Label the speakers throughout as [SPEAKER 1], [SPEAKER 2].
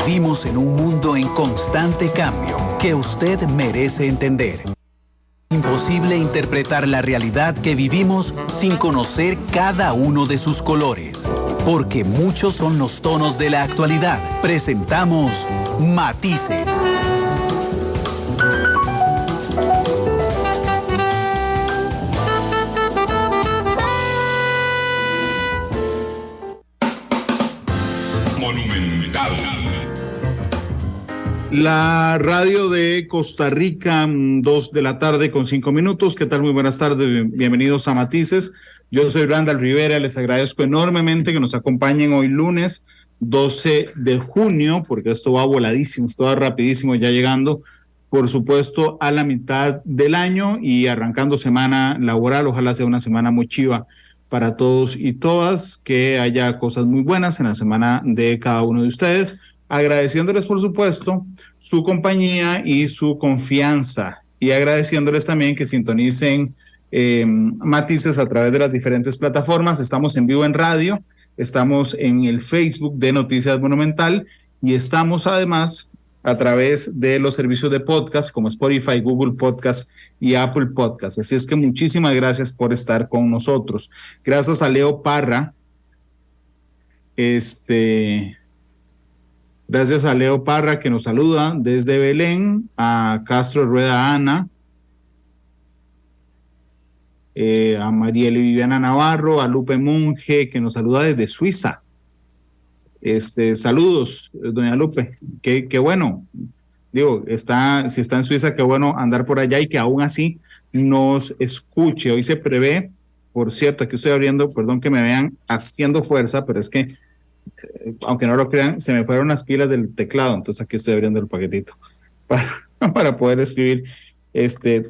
[SPEAKER 1] Vivimos en un mundo en constante cambio que usted merece entender. Imposible interpretar la realidad que vivimos sin conocer cada uno de sus colores. Porque muchos son los tonos de la actualidad. Presentamos Matices.
[SPEAKER 2] La radio de Costa Rica, 2 de la tarde con 5 minutos. ¿Qué tal? Muy buenas tardes, bienvenidos a Matices. Yo soy Randall Rivera, les agradezco enormemente que nos acompañen hoy lunes 12 de junio, porque esto va voladísimo, esto va rapidísimo, ya llegando, por supuesto, a la mitad del año y arrancando semana laboral. Ojalá sea una semana muy chiva para todos y todas, que haya cosas muy buenas en la semana de cada uno de ustedes. Agradeciéndoles, por supuesto, su compañía y su confianza, y agradeciéndoles también que sintonicen Matices a través de las diferentes plataformas. Estamos en vivo en radio, estamos en el Facebook de Noticias Monumental y estamos además a través de los servicios de podcast como Spotify, Google Podcast y Apple Podcast. Así es que muchísimas gracias por estar con nosotros. Gracias a Leo Parra, gracias a Leo Parra, que nos saluda desde Belén, a Castro Rueda Ana, a Mariela y Viviana Navarro, a Lupe Monge, que nos saluda desde Suiza. Saludos, doña Lupe, qué bueno. Digo, si está en Suiza, qué bueno andar por allá y que aún así nos escuche. Hoy se prevé, por cierto, aquí estoy abriendo, perdón que me vean haciendo fuerza, pero es que aunque no lo crean, se me fueron las pilas del teclado, entonces aquí estoy abriendo el paquetito para poder escribir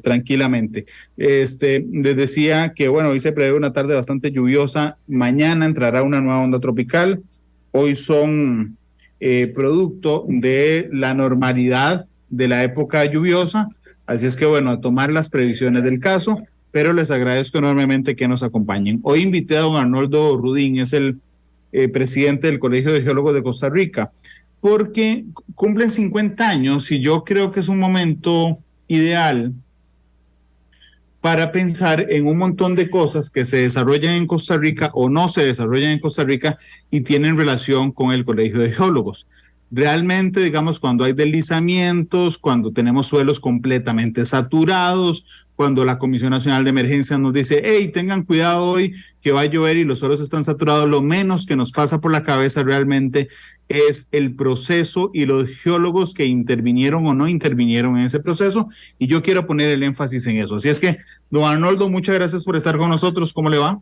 [SPEAKER 2] tranquilamente. Les decía que, bueno, hoy se prevé una tarde bastante lluviosa, mañana entrará una nueva onda tropical, hoy son producto de la normalidad de la época lluviosa, así es que, bueno, a tomar las previsiones del caso, pero les agradezco enormemente que nos acompañen. Hoy invité a don Arnoldo Rudín, es el presidente del Colegio de Geólogos de Costa Rica, porque cumplen 50 años y yo creo que es un momento ideal para pensar en un montón de cosas que se desarrollan en Costa Rica o no se desarrollan en Costa Rica y tienen relación con el Colegio de Geólogos. Realmente, digamos, cuando hay deslizamientos, cuando tenemos suelos completamente saturados, cuando la Comisión Nacional de Emergencia nos dice, hey, tengan cuidado hoy que va a llover y los suelos están saturados, lo menos que nos pasa por la cabeza realmente es el proceso y los geólogos que intervinieron o no intervinieron en ese proceso, y yo quiero poner el énfasis en eso. Así es que, don Arnoldo, muchas gracias por estar con nosotros. ¿Cómo le va?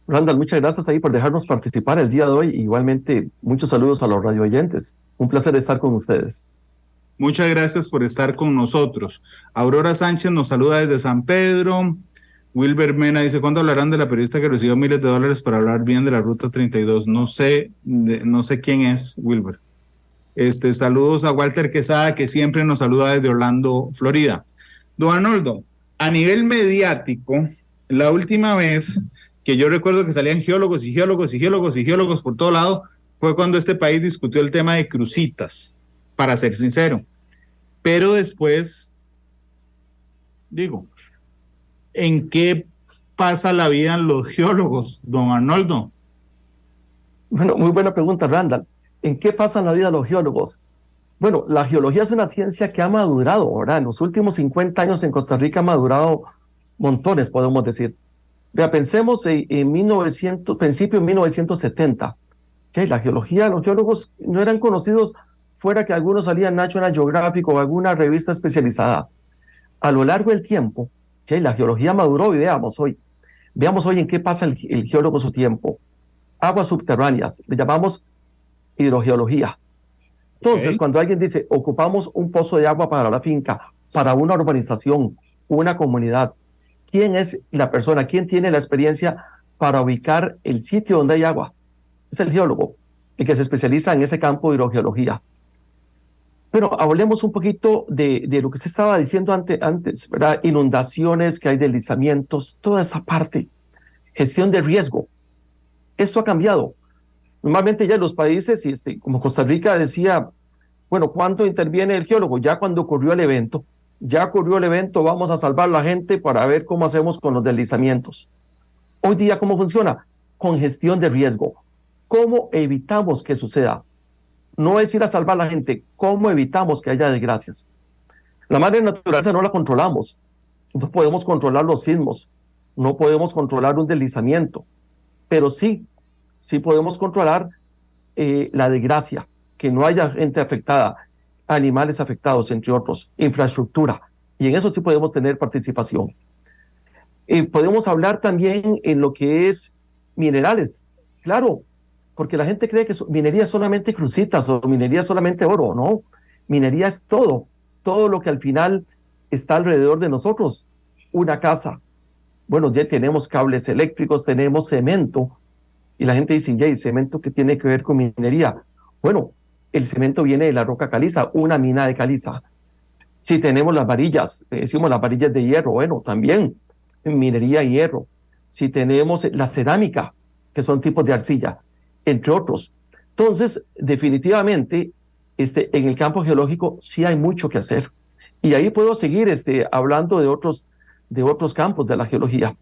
[SPEAKER 3] Randall, muchas gracias ahí por dejarnos participar el día de hoy. Igualmente, muchos saludos a los radio oyentes. Un placer estar con ustedes.
[SPEAKER 2] Muchas gracias por estar con nosotros. Aurora Sánchez nos saluda desde San Pedro. Wilber Mena dice, ¿cuándo hablarán de la periodista que recibió miles de dólares para hablar bien de la Ruta 32? No sé quién es Wilber. Saludos a Walter Quesada, que siempre nos saluda desde Orlando, Florida. Don Arnoldo, a nivel mediático, la última vez que yo recuerdo que salían geólogos y geólogos y geólogos y geólogos por todo lado fue cuando este país discutió el tema de crucitas, para ser sincero. Pero después, digo, ¿en qué pasa la vida en los geólogos, don Arnoldo?
[SPEAKER 3] Bueno, muy buena pregunta, Randall. ¿En qué pasa la vida de los geólogos? Bueno, la geología es una ciencia que ha madurado, ¿verdad? En los últimos 50 años en Costa Rica ha madurado montones, podemos decir. Vea, pensemos en principio de 1970. ¿Sí? La geología, los geólogos no eran conocidos fuera que algunos salían en National Geographic o alguna revista especializada. A lo largo del tiempo, ¿sí? La geología maduró y veamos hoy en qué pasa el geólogo su tiempo. Aguas subterráneas, le llamamos hidrogeología. Entonces, cuando alguien dice, ocupamos un pozo de agua para la finca, para una urbanización, una comunidad, ¿quién es la persona? ¿Quién tiene la experiencia para ubicar el sitio donde hay agua? Es el geólogo, el que se especializa en ese campo de hidrogeología. Pero hablemos un poquito de lo que se estaba diciendo antes, ¿verdad? Inundaciones, que hay deslizamientos, toda esa parte. Gestión de riesgo. Esto ha cambiado. Normalmente ya en los países, como Costa Rica decía, bueno, ¿cuánto interviene el geólogo? Ya cuando ocurrió el evento. Ya ocurrió el evento, vamos a salvar la gente para ver cómo hacemos con los deslizamientos. Hoy día, ¿cómo funciona? Con gestión de riesgo. ¿Cómo evitamos que suceda? No es ir a salvar a la gente, ¿cómo evitamos que haya desgracias? La madre naturaleza no la controlamos. No podemos controlar los sismos, no podemos controlar un deslizamiento, pero sí podemos controlar la desgracia, que no haya gente afectada, animales afectados, entre otros, infraestructura, y en eso sí podemos tener participación. Podemos hablar también en lo que es minerales, claro, porque la gente cree que minería es solamente crucitas o minería es solamente oro, ¿no? Minería es todo lo que al final está alrededor de nosotros. Una casa, bueno, ya tenemos cables eléctricos, tenemos cemento, y la gente dice, ¿y cemento qué tiene que ver con minería? Bueno, el cemento viene de la roca caliza, una mina de caliza. Si tenemos las varillas, decimos las varillas de hierro, bueno, también minería y hierro. Si tenemos la cerámica, que son tipos de arcilla, entre otros. Entonces, definitivamente, en el campo geológico sí hay mucho que hacer. Y ahí puedo seguir hablando de otros campos de la geología.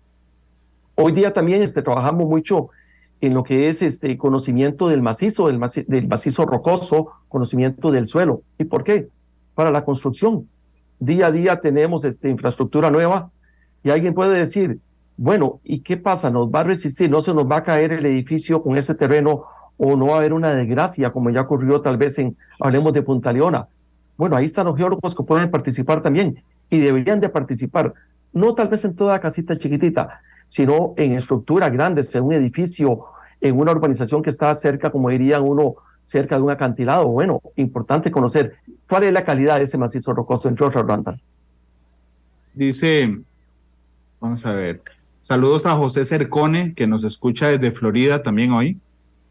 [SPEAKER 3] Hoy día también trabajamos mucho en lo que es conocimiento del macizo rocoso, conocimiento del suelo. ¿Y por qué? Para la construcción. Día a día tenemos infraestructura nueva y alguien puede decir, bueno, ¿y qué pasa? ¿Nos va a resistir? ¿No se nos va a caer el edificio con ese terreno o no va a haber una desgracia como ya ocurrió tal vez hablemos de Punta Leona? Bueno, ahí están los geólogos que pueden participar también y deberían de participar, no tal vez en toda casita chiquitita, sino en estructuras grandes, en un edificio, en una urbanización que está cerca, como dirían uno, cerca de un acantilado. Bueno, importante conocer cuál es la calidad de ese macizo rocoso, entre otras, Randall.
[SPEAKER 2] Dice, vamos a ver, saludos a José Cercone, que nos escucha desde Florida también hoy.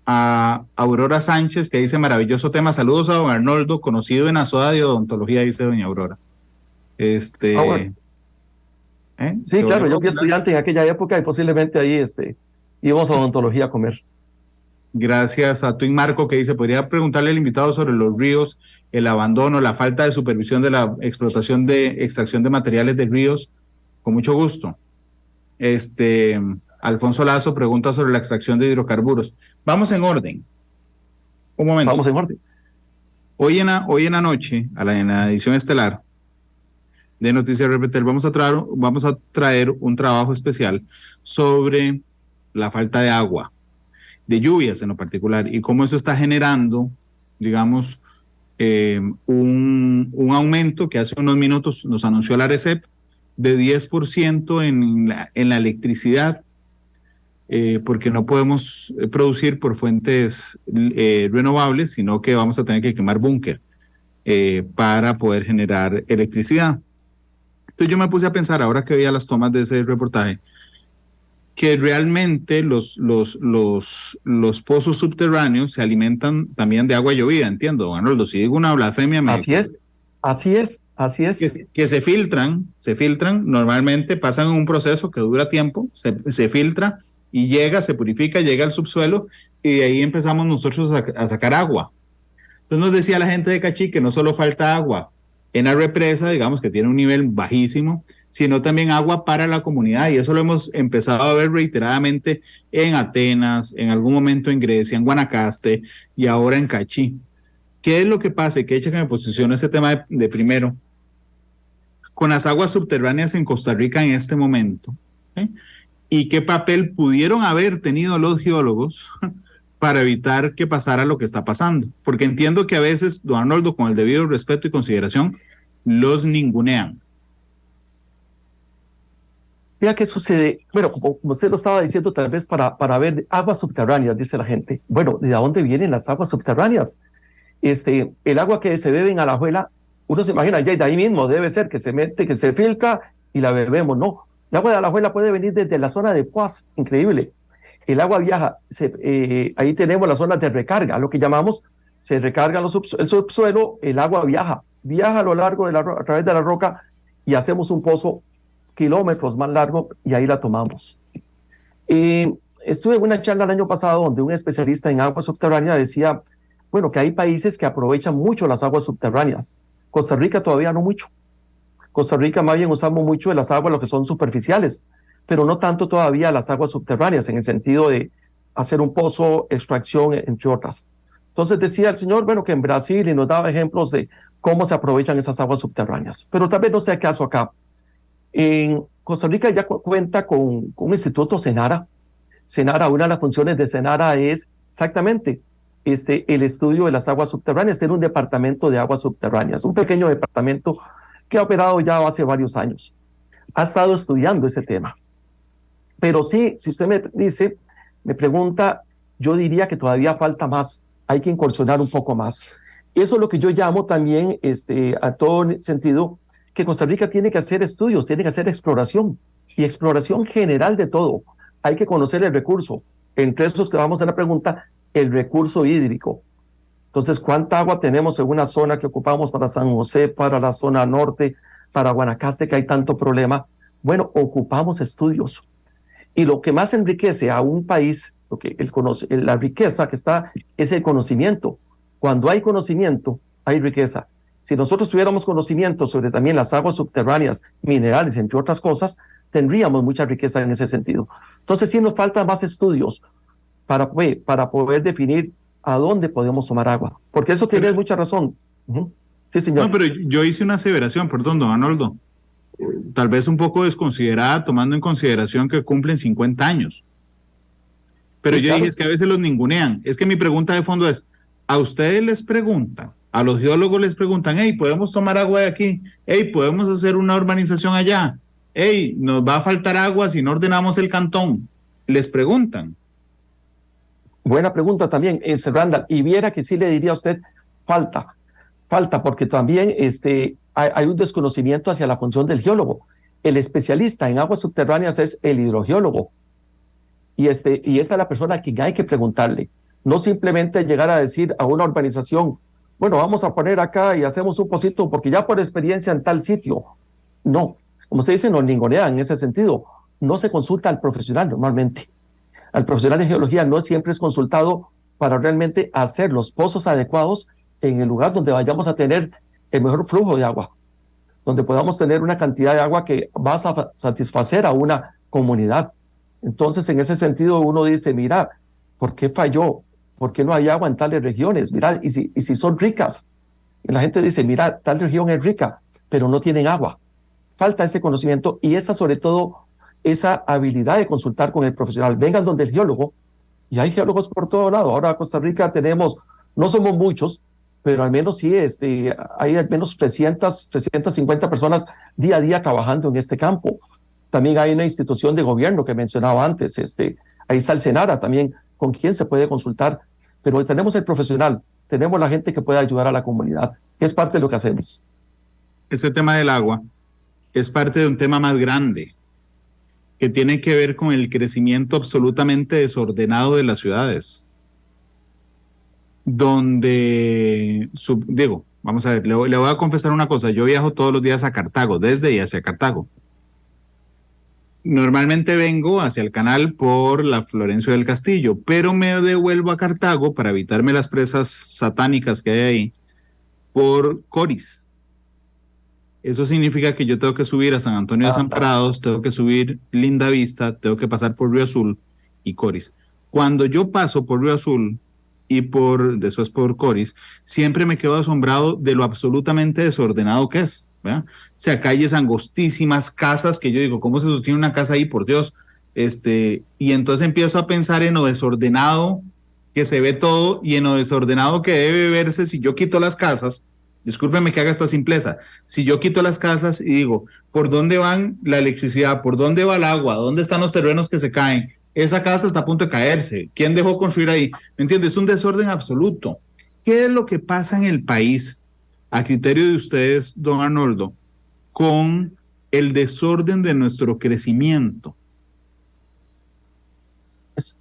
[SPEAKER 2] A Aurora Sánchez, que dice maravilloso tema. Saludos a don Arnoldo, conocido en Azoda de Odontología, dice doña Aurora.
[SPEAKER 3] Bueno. Sí, claro, yo fui estudiante en aquella época y posiblemente ahí íbamos a odontología a comer.
[SPEAKER 2] Gracias a Twin Marco, que dice, podría preguntarle al invitado sobre los ríos, el abandono, la falta de supervisión de la explotación de extracción de materiales de ríos. Con mucho gusto. Alfonso Lazo pregunta sobre la extracción de hidrocarburos. Vamos en orden. Un momento.
[SPEAKER 3] Vamos en orden.
[SPEAKER 2] Hoy en la noche, en la edición estelar de Noticias Repetel, vamos a traer un trabajo especial sobre la falta de agua, de lluvias en lo particular, y cómo eso está generando, digamos, un aumento que hace unos minutos nos anunció la ARECEP de 10% en la electricidad, porque no podemos producir por fuentes renovables, sino que vamos a tener que quemar búnker para poder generar electricidad. Entonces yo me puse a pensar, ahora que veía las tomas de ese reportaje, que realmente los pozos subterráneos se alimentan también de agua llovida, entiendo, Arnoldo. Si digo una blasfemia,
[SPEAKER 3] Así es.
[SPEAKER 2] Que se filtran, normalmente pasan un proceso que dura tiempo, se filtra y se purifica, llega al subsuelo y de ahí empezamos nosotros a sacar agua. Entonces nos decía la gente de Cachí que no solo falta agua en la represa, digamos que tiene un nivel bajísimo, sino también agua para la comunidad, y eso lo hemos empezado a ver reiteradamente en Atenas, en algún momento en Grecia, en Guanacaste y ahora en Cachí. ¿Qué es lo que pasa? Que echa que me posiciono ese tema de primero, con las aguas subterráneas en Costa Rica en este momento, y qué papel pudieron haber tenido los geólogos para evitar que pasara lo que está pasando. Porque entiendo que a veces, don Arnoldo, con el debido respeto y consideración, los ningunean.
[SPEAKER 3] Mira qué sucede. Bueno, como usted lo estaba diciendo, tal vez para ver aguas subterráneas, dice la gente. Bueno, ¿de dónde vienen las aguas subterráneas? El agua que se bebe en Alajuela, uno se imagina, ya de ahí mismo debe ser que se mete, que se filtra y la bebemos. No, el agua de Alajuela puede venir desde la zona de Poás, increíble. El agua viaja, ahí tenemos las zonas de recarga, lo que llamamos, se recarga el subsuelo, el agua viaja a lo largo a través de la roca y hacemos un pozo kilómetros más largo y ahí la tomamos. estuve en una charla el año pasado donde un especialista en agua subterránea decía, bueno, que hay países que aprovechan mucho las aguas subterráneas. Costa Rica todavía no mucho. Costa Rica más bien usamos mucho de las aguas, lo que son superficiales, pero no tanto todavía las aguas subterráneas, en el sentido de hacer un pozo, extracción, entre otras. Entonces decía el señor, bueno, que en Brasil, y nos daba ejemplos de cómo se aprovechan esas aguas subterráneas. Pero tal vez no sea el caso acá. En Costa Rica ya cuenta con un instituto Senara. Senara, una de las funciones de Senara es exactamente el estudio de las aguas subterráneas. Tiene un departamento de aguas subterráneas, un pequeño departamento que ha operado ya hace varios años. Ha estado estudiando ese tema. Pero sí, si usted me pregunta, yo diría que todavía falta más. Hay que incursionar un poco más. Eso es lo que yo llamo también, a todo sentido, que Costa Rica tiene que hacer estudios, tiene que hacer exploración, y exploración general de todo. Hay que conocer el recurso. Entre esos que vamos a la pregunta, el recurso hídrico. Entonces, ¿cuánta agua tenemos en una zona que ocupamos para San José, para la zona norte, para Guanacaste, que hay tanto problema? Bueno, ocupamos estudios. Y lo que más enriquece a un país, la riqueza que está, es el conocimiento. Cuando hay conocimiento, hay riqueza. Si nosotros tuviéramos conocimiento sobre también las aguas subterráneas, minerales, entre otras cosas, tendríamos mucha riqueza en ese sentido. Entonces sí nos faltan más estudios para poder definir a dónde podemos tomar agua. Porque eso tiene mucha razón. Sí, señor.
[SPEAKER 2] No, pero yo hice una aseveración, perdón, don Arnoldo, tal vez un poco desconsiderada, tomando en consideración que cumplen 50 años. Pero sí, yo dije, es que a veces los ningunean. Es que mi pregunta de fondo es, ¿a ustedes les preguntan, a los geólogos les preguntan, hey, ¿podemos tomar agua de aquí? Hey, ¿podemos hacer una urbanización allá? Hey, nos va a faltar agua si no ordenamos el cantón? ¿Les preguntan?
[SPEAKER 3] Buena pregunta también, Randall. Y viera que sí le diría a usted, falta, porque también hay un desconocimiento hacia la función del geólogo. El especialista en aguas subterráneas es el hidrogeólogo. Y esa es la persona a quien hay que preguntarle. No simplemente llegar a decir a una urbanización, bueno, vamos a poner acá y hacemos un pocito porque ya por experiencia en tal sitio. No, como se dice, nos ningunean en ese sentido. No se consulta al profesional normalmente. Al profesional de geología no siempre es consultado para realmente hacer los pozos adecuados en el lugar donde vayamos a tener el mejor flujo de agua, donde podamos tener una cantidad de agua que va a satisfacer a una comunidad. Entonces, en ese sentido, uno dice, mira, ¿por qué falló? ¿Por qué no hay agua en tales regiones? Mira, y si son ricas. Y la gente dice, mira, tal región es rica, pero no tienen agua. Falta ese conocimiento y sobre todo, esa habilidad de consultar con el profesional. Vengan donde el geólogo, y hay geólogos por todo lado. Ahora en Costa Rica no somos muchos, pero al menos sí, hay al menos 350 personas día a día trabajando en este campo. También hay una institución de gobierno que mencionaba antes, ahí está el Senara también, con quien se puede consultar, pero tenemos el profesional, tenemos la gente que puede ayudar a la comunidad, que es parte de lo que hacemos.
[SPEAKER 2] Este tema del agua es parte de un tema más grande, que tiene que ver con el crecimiento absolutamente desordenado de las ciudades, donde, vamos a ver, le voy a confesar una cosa, yo viajo todos los días a Cartago, desde y hacia Cartago. Normalmente vengo hacia el canal por la Florencio del Castillo, pero me devuelvo a Cartago para evitarme las presas satánicas que hay ahí, por Coris. Eso significa que yo tengo que subir a San Antonio de Desamparados, tengo que subir Linda Vista, tengo que pasar por Río Azul y Coris. Cuando yo paso por Río Azul y después por Coris, siempre me quedo asombrado de lo absolutamente desordenado que es, ¿verdad? O sea, calles angostísimas, casas que yo digo, ¿cómo se sostiene una casa ahí, por Dios? Y entonces empiezo a pensar en lo desordenado que se ve todo y en lo desordenado que debe verse si yo quito las casas. Discúlpeme que haga esta simpleza. Si yo quito las casas y digo, ¿por dónde van la electricidad? ¿Por dónde va el agua? ¿Dónde están los terrenos que se caen? Esa casa está a punto de caerse. ¿Quién dejó construir ahí? ¿Me entiendes? Es un desorden absoluto. ¿Qué es lo que pasa en el país, a criterio de ustedes, don Arnoldo, con el desorden de nuestro crecimiento?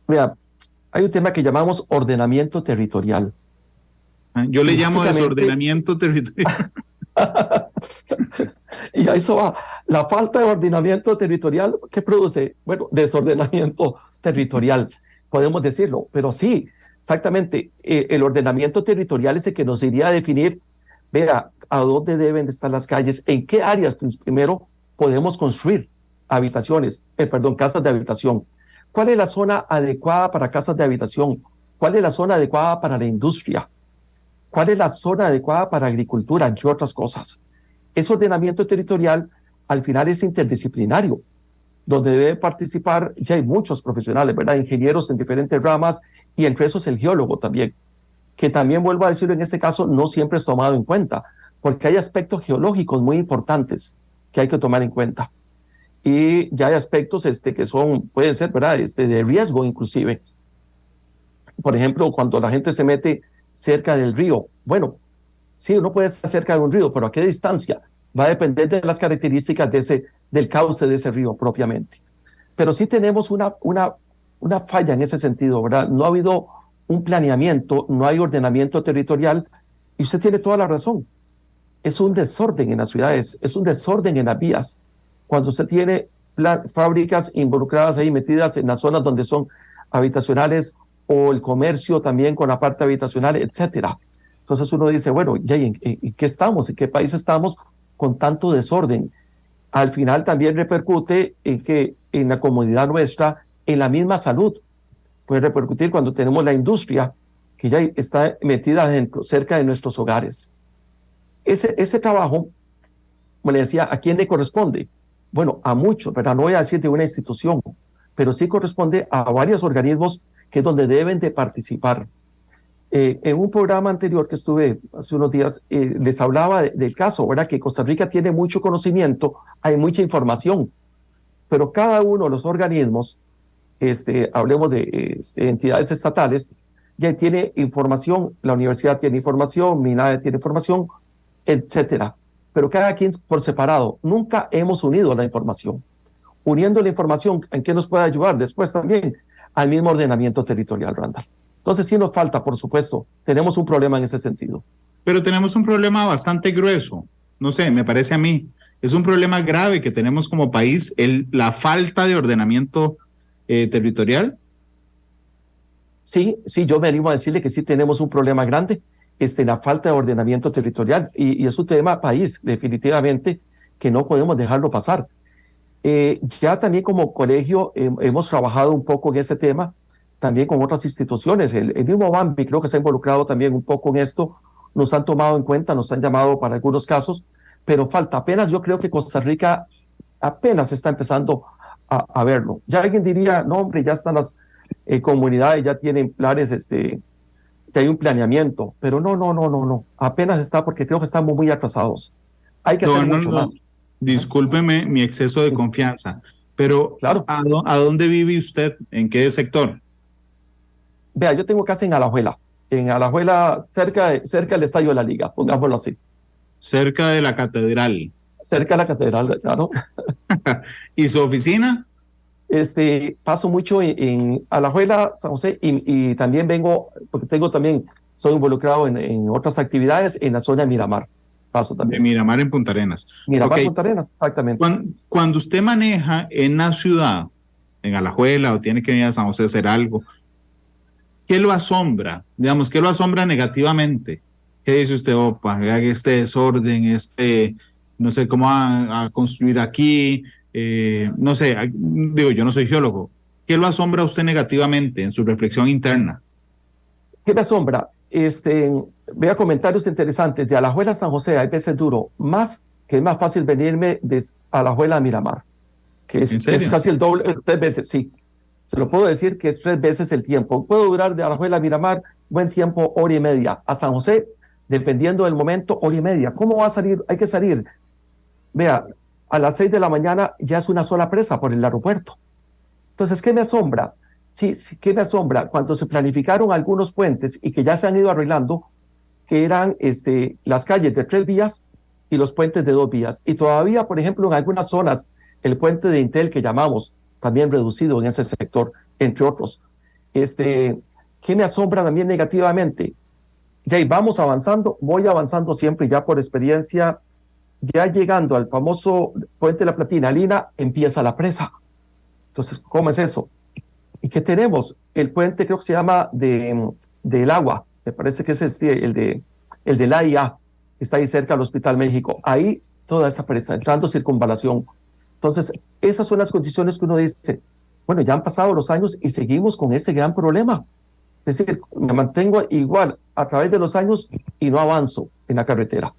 [SPEAKER 3] Mira, hay un tema que llamamos ordenamiento territorial.
[SPEAKER 2] Yo le llamo desordenamiento territorial.
[SPEAKER 3] Y a eso va. La falta de ordenamiento territorial, ¿qué produce? Bueno, desordenamiento territorial, podemos decirlo, pero sí, exactamente, el ordenamiento territorial es el que nos iría a definir, vea, a dónde deben de estar las calles, en qué áreas pues, primero podemos construir habitaciones, casas de habitación. ¿Cuál es la zona adecuada para casas de habitación? ¿Cuál es la zona adecuada para la industria? ¿Cuál es la zona adecuada para agricultura, entre otras cosas? Ese ordenamiento territorial al final es interdisciplinario, donde deben participar, ya hay muchos profesionales, ¿verdad? Ingenieros en diferentes ramas y entre esos el geólogo también, que también vuelvo a decirlo en este caso no siempre es tomado en cuenta, porque hay aspectos geológicos muy importantes que hay que tomar en cuenta. Y ya hay aspectos que pueden ser, ¿verdad? De riesgo inclusive. Por ejemplo, cuando la gente se mete cerca del río, bueno, sí, uno puede estar cerca de un río, pero ¿a qué distancia? Va a depender de las características del cauce de ese río propiamente. Pero sí tenemos una falla en ese sentido, ¿verdad? No ha habido un planeamiento, no hay ordenamiento territorial, y usted tiene toda la razón. Es un desorden en las ciudades, es un desorden en las vías. Cuando usted tiene fábricas involucradas ahí, metidas en las zonas donde son habitacionales, o el comercio también con la parte habitacional, etcétera. Entonces uno dice, bueno, ¿y en qué estamos? ¿En qué país estamos con tanto desorden? Al final también repercute en la comodidad nuestra, en la misma salud. Puede repercutir cuando tenemos la industria que ya está metida cerca de nuestros hogares. Ese trabajo, como le decía, ¿a quién le corresponde? Bueno, a muchos, pero no voy a decir de una institución, pero sí corresponde a varios organismos que es donde deben de participar. En un programa anterior que estuve hace unos días, les hablaba del caso, ¿verdad? Que Costa Rica tiene mucho conocimiento, hay mucha información, pero cada uno de los organismos, hablemos de entidades estatales, ya tiene información, la universidad tiene información, MINADE tiene información, etcétera. Pero cada quien por separado, nunca hemos unido la información. Uniendo la información, ¿en qué nos puede ayudar? Después también al mismo ordenamiento territorial, Randall. Entonces sí nos falta, por supuesto, tenemos un problema en ese sentido.
[SPEAKER 2] Pero tenemos un problema bastante grueso, no sé, me parece a mí, es un problema grave que tenemos como país, la falta de ordenamiento territorial.
[SPEAKER 3] Sí, yo me animo a decirle que sí tenemos un problema grande, la falta de ordenamiento territorial, y es un tema país, definitivamente, que no podemos dejarlo pasar. Ya también como colegio hemos trabajado un poco en ese tema, también con otras instituciones. El mismo BAMPI creo que se ha involucrado también un poco en esto, nos han tomado en cuenta, nos han llamado para algunos casos, pero falta apenas, yo creo que Costa Rica apenas está empezando a verlo. Ya alguien diría, no hombre, ya están las comunidades, ya tienen planes, ya hay un planeamiento, pero no, apenas está porque creo que estamos muy atrasados. Hay que hacer mucho más.
[SPEAKER 2] Discúlpeme mi exceso de confianza, pero
[SPEAKER 3] claro.
[SPEAKER 2] ¿A dónde vive usted? ¿En qué sector?
[SPEAKER 3] Vea, yo tengo casa en Alajuela, cerca del Estadio de la Liga, pongámoslo así.
[SPEAKER 2] Cerca de la catedral.
[SPEAKER 3] Cerca de la catedral, claro.
[SPEAKER 2] ¿Y su oficina?
[SPEAKER 3] Paso mucho en Alajuela, San José, y también vengo, porque soy involucrado en otras actividades en la zona de Miramar. Paso también.
[SPEAKER 2] De Miramar en Punta Arenas.
[SPEAKER 3] Miramar, Punta Arenas, exactamente.
[SPEAKER 2] Cuando usted maneja en la ciudad, en Alajuela, o tiene que venir a San José a hacer algo, ¿qué lo asombra? Digamos, ¿qué lo asombra negativamente? ¿Qué dice usted, opa, vea este desorden, no sé cómo a construir aquí, no sé, digo, yo no soy geólogo. ¿Qué lo asombra a usted negativamente en su reflexión interna?
[SPEAKER 3] ¿Qué me asombra? Vea comentarios interesantes. De Alajuela a San José hay veces duro, que es más fácil venirme de Alajuela a Miramar, que es casi el doble, 3 veces, sí. Se lo puedo decir que es 3 veces el tiempo. Puedo durar de Alajuela a Miramar, buen tiempo, 1h30. A San José, dependiendo del momento, 1h30. ¿Cómo va a salir? Hay que salir. Vea, a las 6 de la mañana ya es una sola presa por el aeropuerto. Entonces, ¿qué me asombra? Sí, ¿qué me asombra? Cuando se planificaron algunos puentes y que ya se han ido arreglando, que eran las calles de 3 vías y los puentes de 2 vías. Y todavía, por ejemplo, en algunas zonas, el puente de Intel que llamamos, también reducido en ese sector, entre otros. ¿Qué me asombra también negativamente? Ya vamos avanzando, voy avanzando siempre ya por experiencia, ya llegando al famoso puente de la Platina Lina, empieza la presa. Entonces, ¿cómo es eso? ¿Y qué tenemos? El puente creo que se llama del Agua, me parece que es el de la IA, que está ahí cerca del Hospital México. Ahí toda esta presa, entrando circunvalación. Entonces, esas son las condiciones que uno dice, bueno, ya han pasado los años y seguimos con este gran problema. Es decir, me mantengo igual a través de los años y no avanzo en la carretera.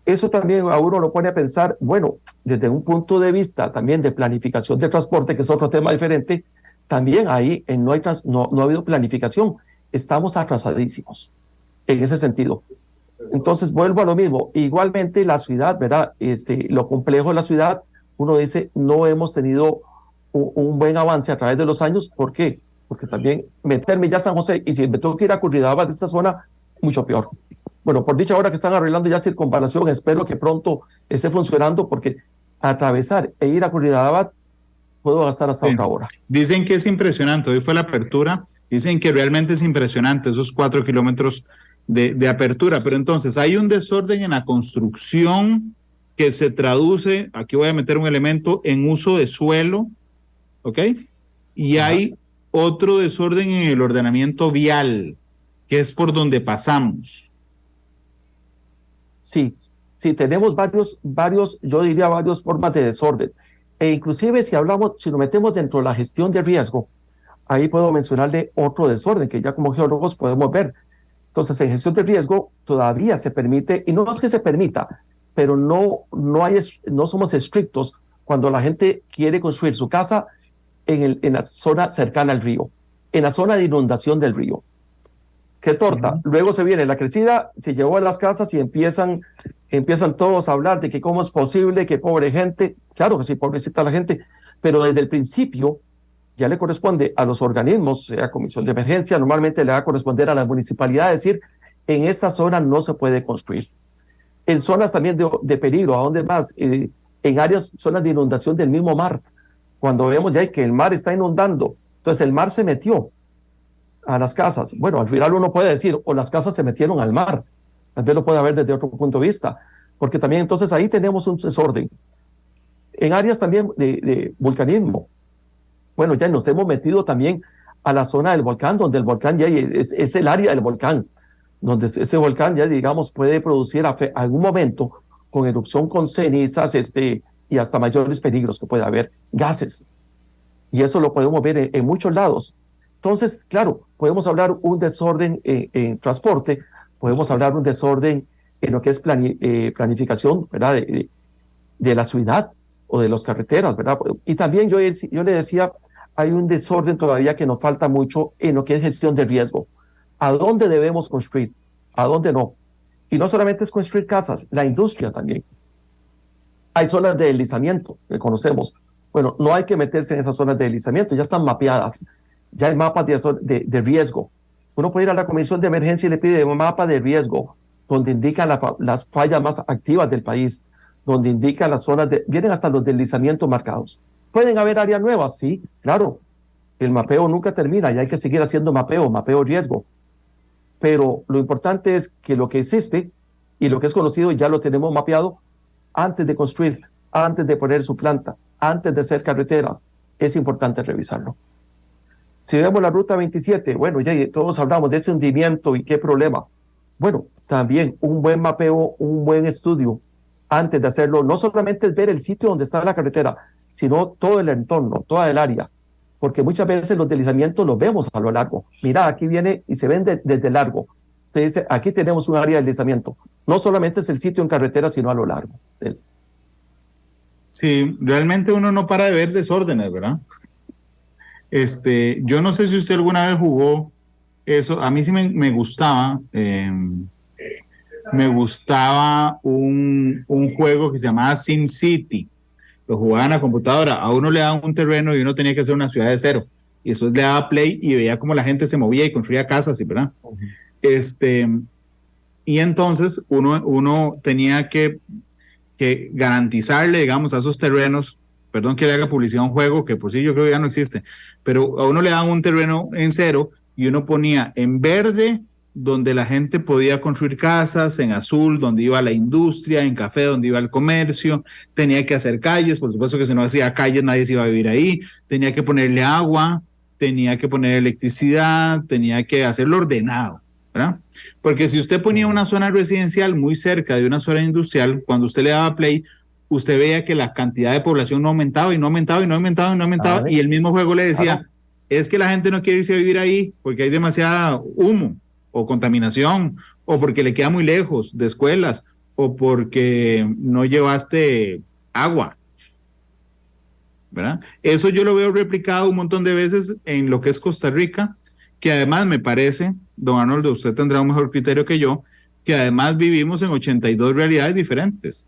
[SPEAKER 3] Eso también a uno lo pone a pensar, bueno, desde un punto de vista también de planificación de transporte, que es otro tema diferente, también ahí no ha habido planificación. Estamos atrasadísimos en ese sentido. Entonces, vuelvo a lo mismo. Igualmente, la ciudad, ¿verdad? Lo complejo de la ciudad, uno dice, no hemos tenido un buen avance a través de los años. ¿Por qué? Porque también meterme ya a San José, y si me tengo que ir a Curridabat de esta zona, mucho peor. Bueno, por dicha, ahora que están arreglando ya circunvalación, espero que pronto esté funcionando, porque atravesar e ir a Curridabat puedo gastar hasta otra hora.
[SPEAKER 2] Dicen que es impresionante, hoy fue la apertura, dicen que realmente es impresionante esos 4 kilómetros de apertura, pero entonces hay un desorden en la construcción que se traduce, aquí voy a meter un elemento, en uso de suelo, ¿ok? Y hay otro desorden en el ordenamiento vial, que es por donde pasamos.
[SPEAKER 3] Sí, sí, tenemos yo diría varias formas de desorden. E inclusive si nos metemos dentro de la gestión de riesgo, ahí puedo mencionarle otro desorden que ya como geólogos podemos ver. Entonces, en gestión de riesgo todavía se permite, y no es que se permita, pero no somos estrictos cuando la gente quiere construir su casa en la zona cercana al río, en la zona de inundación del río. ¡Qué torta! Luego se viene la crecida, se llevó a las casas y empiezan todos a hablar de que cómo es posible, que pobre gente. Claro que sí, pobrecita la gente, pero desde el principio ya le corresponde a los organismos, sea comisión de emergencia, normalmente le va a corresponder a la municipalidad decir, en esta zona no se puede construir. En zonas también de peligro, ¿a dónde más? En zonas de inundación del mismo mar, cuando vemos ya que el mar está inundando, entonces el mar se metió a las casas. Bueno, al final uno puede decir, o las casas se metieron al mar, tal vez lo puede ver desde otro punto de vista, porque también entonces ahí tenemos un desorden. En áreas también de vulcanismo, bueno, ya nos hemos metido también a la zona del volcán, donde el volcán ya es el área del volcán, donde ese volcán ya, digamos, puede producir algún momento con erupción, con cenizas, y hasta mayores peligros que puede haber, gases. Y eso lo podemos ver en muchos lados. Entonces, claro, podemos hablar un desorden en transporte, podemos hablar un desorden en lo que es planificación, ¿verdad? De la ciudad o de las carreteras, ¿verdad? Y también yo le decía, hay un desorden todavía que nos falta mucho en lo que es gestión de riesgo. ¿A dónde debemos construir? ¿A dónde no? Y no solamente es construir casas, la industria también. Hay zonas de deslizamiento que conocemos. Bueno, no hay que meterse en esas zonas de deslizamiento, ya están mapeadas, ya hay mapas de riesgo. Uno puede ir a la comisión de emergencia y le pide un mapa de riesgo, donde indican las fallas más activas del país, donde indican las zonas vienen hasta los deslizamientos marcados. ¿Pueden haber áreas nuevas? Sí, claro. El mapeo nunca termina y hay que seguir haciendo mapeo riesgo. Pero lo importante es que lo que existe y lo que es conocido ya lo tenemos mapeado antes de construir, antes de poner su planta, antes de hacer carreteras. Es importante revisarlo. Si vemos la ruta 27, bueno, ya todos hablamos de ese hundimiento y qué problema. Bueno, también un buen mapeo, un buen estudio antes de hacerlo, no solamente es ver el sitio donde está la carretera, sino todo el entorno, toda el área, porque muchas veces los deslizamientos los vemos a lo largo. Mira, aquí viene y se ven desde largo. Usted dice, aquí tenemos un área de deslizamiento. No solamente es el sitio en carretera, sino a lo largo.
[SPEAKER 2] Sí, realmente uno no para de ver desórdenes, ¿verdad? Yo no sé si usted alguna vez jugó eso, a mí sí me gustaba, un juego que se llamaba SimCity, lo jugaba en la computadora, a uno le daban un terreno y uno tenía que hacer una ciudad de cero, y después le daba play y veía cómo la gente se movía y construía casas, ¿verdad? Y entonces uno tenía que garantizarle, digamos, a esos terrenos, perdón que le haga publicidad a un juego que por sí yo creo que ya no existe, pero a uno le daban un terreno en cero y uno ponía en verde donde la gente podía construir casas, en azul donde iba la industria, en café donde iba el comercio, tenía que hacer calles, por supuesto que si no hacía calles nadie se iba a vivir ahí, tenía que ponerle agua, tenía que poner electricidad, tenía que hacerlo ordenado, ¿verdad? Porque si usted ponía una zona residencial muy cerca de una zona industrial, cuando usted le daba play, usted veía que la cantidad de población no aumentaba y no aumentaba y no aumentaba y no aumentaba, y el mismo juego le decía,
[SPEAKER 3] Claro.
[SPEAKER 2] es que la gente no quiere irse a vivir ahí porque hay demasiada humo o contaminación, o porque le queda muy lejos de escuelas, o porque no llevaste agua, ¿verdad? Eso yo lo veo replicado un montón de veces en lo que es Costa Rica, que además me parece, don Arnoldo, usted tendrá un mejor criterio que yo, que además vivimos en 82 realidades diferentes.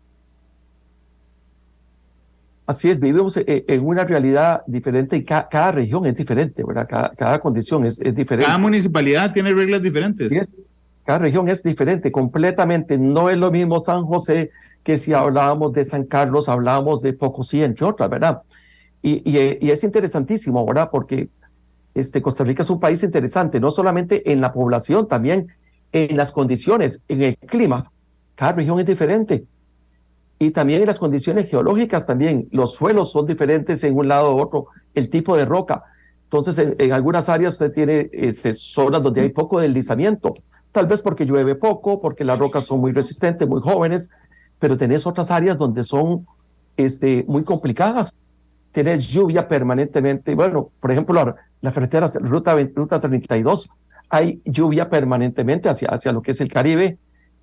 [SPEAKER 3] Así es, vivimos en una realidad diferente y cada región es diferente, ¿verdad? Cada condición es
[SPEAKER 2] Cada
[SPEAKER 3] diferente.
[SPEAKER 2] municipalidad tiene reglas
[SPEAKER 3] Y
[SPEAKER 2] diferentes.
[SPEAKER 3] cada región es diferente completamente. No es lo mismo San José que si hablábamos de San Carlos, hablábamos de Pocosí, entre otras, ¿verdad? Y es interesantísimo, ¿verdad? Porque Costa Rica es un país interesante, no solamente en la población, también en las condiciones, en el clima. Cada región es diferente. Y también en las condiciones geológicas también. Los suelos son diferentes en un lado u otro, el tipo de roca. Entonces, en algunas áreas usted tiene zonas donde hay poco deslizamiento, tal vez porque llueve poco, porque las rocas son muy resistentes, muy jóvenes, pero tenés otras áreas donde son muy complicadas. Tenés lluvia permanentemente. Bueno, por ejemplo, la carretera Ruta 32, hay lluvia permanentemente hacia lo que es el Caribe,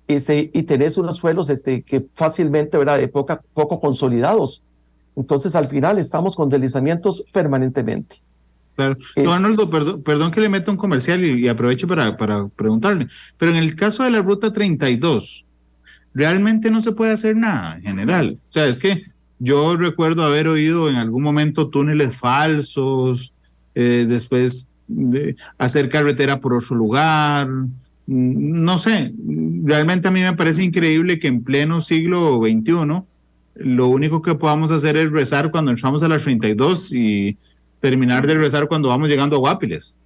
[SPEAKER 3] y tenés unos suelos que fácilmente, ¿verdad?, de poco consolidados. Entonces, al final estamos con deslizamientos permanentemente.
[SPEAKER 2] Claro. Don Arnoldo, perdón que le meta un comercial y aprovecho para preguntarle, pero en el caso de la Ruta 32, realmente no se puede hacer nada en general. O sea, es que yo recuerdo haber oído en algún momento túneles falsos, después de hacer carretera por otro lugar. No sé, realmente a mí me parece increíble que en pleno siglo XXI lo único que podamos hacer es rezar cuando entramos a las 32 y terminar de rezar cuando vamos llegando a Guapiles.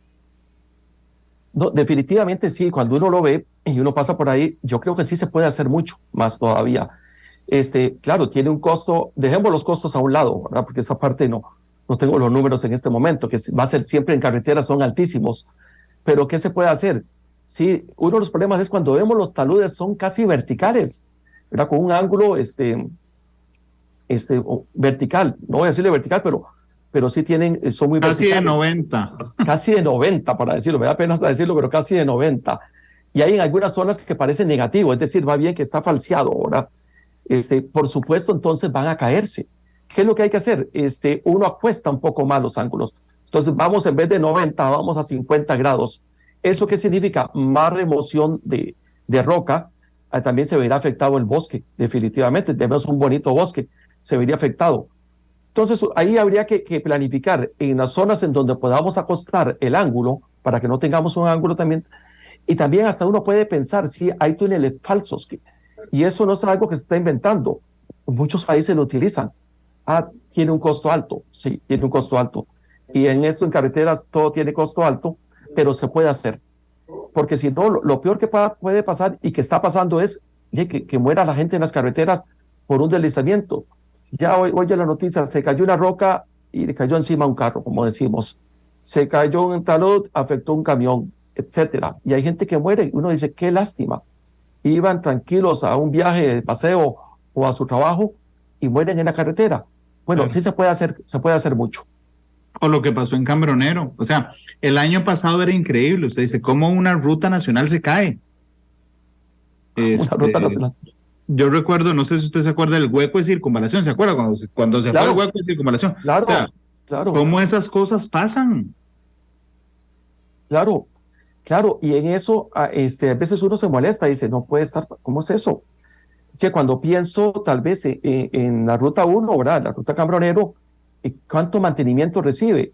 [SPEAKER 3] No, definitivamente sí, cuando uno lo ve y uno pasa por ahí, yo creo que sí se puede hacer mucho más todavía. Claro, tiene un costo, dejemos los costos a un lado, ¿verdad? Porque esa parte no tengo los números en este momento, que va a ser siempre en carreteras, son altísimos. Pero ¿qué se puede hacer? Sí, uno de los problemas es cuando vemos los taludes son casi verticales, ¿verdad? Con un ángulo vertical, no voy a decirle vertical, pero sí son muy
[SPEAKER 2] Casi
[SPEAKER 3] verticales.
[SPEAKER 2] de 90.
[SPEAKER 3] Casi de 90, para decirlo, me da pena hasta decirlo, pero casi de 90. Y hay en algunas zonas que parecen negativo, es decir, va bien que está falseado, ¿verdad? Por supuesto, entonces van a caerse. ¿Qué es lo que hay que hacer? Uno acuesta un poco más los ángulos. Entonces vamos, en vez de 90, vamos a 50 grados. ¿Eso qué significa? Más remoción de roca. También se verá afectado el bosque, definitivamente. Tenemos un bonito bosque, se vería afectado. Entonces, ahí habría que planificar en las zonas en donde podamos acostar el ángulo, para que no tengamos un ángulo también. Y también hasta uno puede pensar si hay túneles falsos, y eso no es algo que se está inventando. Muchos países lo utilizan. Tiene un costo alto, sí, tiene un costo alto. Y en esto, en carreteras, todo tiene costo alto, pero se puede hacer. Porque si no, lo peor que puede pasar y que está pasando es que muera la gente en las carreteras por un deslizamiento. Ya oye la noticia, se cayó una roca y le cayó encima un carro, como decimos. Se cayó un talud, afectó un camión, etcétera. Y hay gente que muere. Uno dice, qué lástima. Iban tranquilos a un viaje de paseo o a su trabajo y mueren en la carretera. Bueno,
[SPEAKER 2] Claro.
[SPEAKER 3] sí se puede hacer mucho.
[SPEAKER 2] O lo que pasó en Cambronero. O sea, el año pasado era increíble. Usted dice, ¿cómo una ruta nacional se cae?
[SPEAKER 3] Una ruta nacional.
[SPEAKER 2] Yo recuerdo, no sé si usted se acuerda del hueco de circunvalación. ¿Se acuerda cuando se fue el hueco de circunvalación?
[SPEAKER 3] Claro,
[SPEAKER 2] O sea,
[SPEAKER 3] claro.
[SPEAKER 2] ¿cómo esas cosas pasan?
[SPEAKER 3] Claro, claro. Y en eso, a veces uno se molesta y dice, no puede estar, ¿cómo es eso? Que cuando pienso tal vez en la ruta 1, ¿verdad? La ruta Cambronero, ¿cuánto mantenimiento recibe?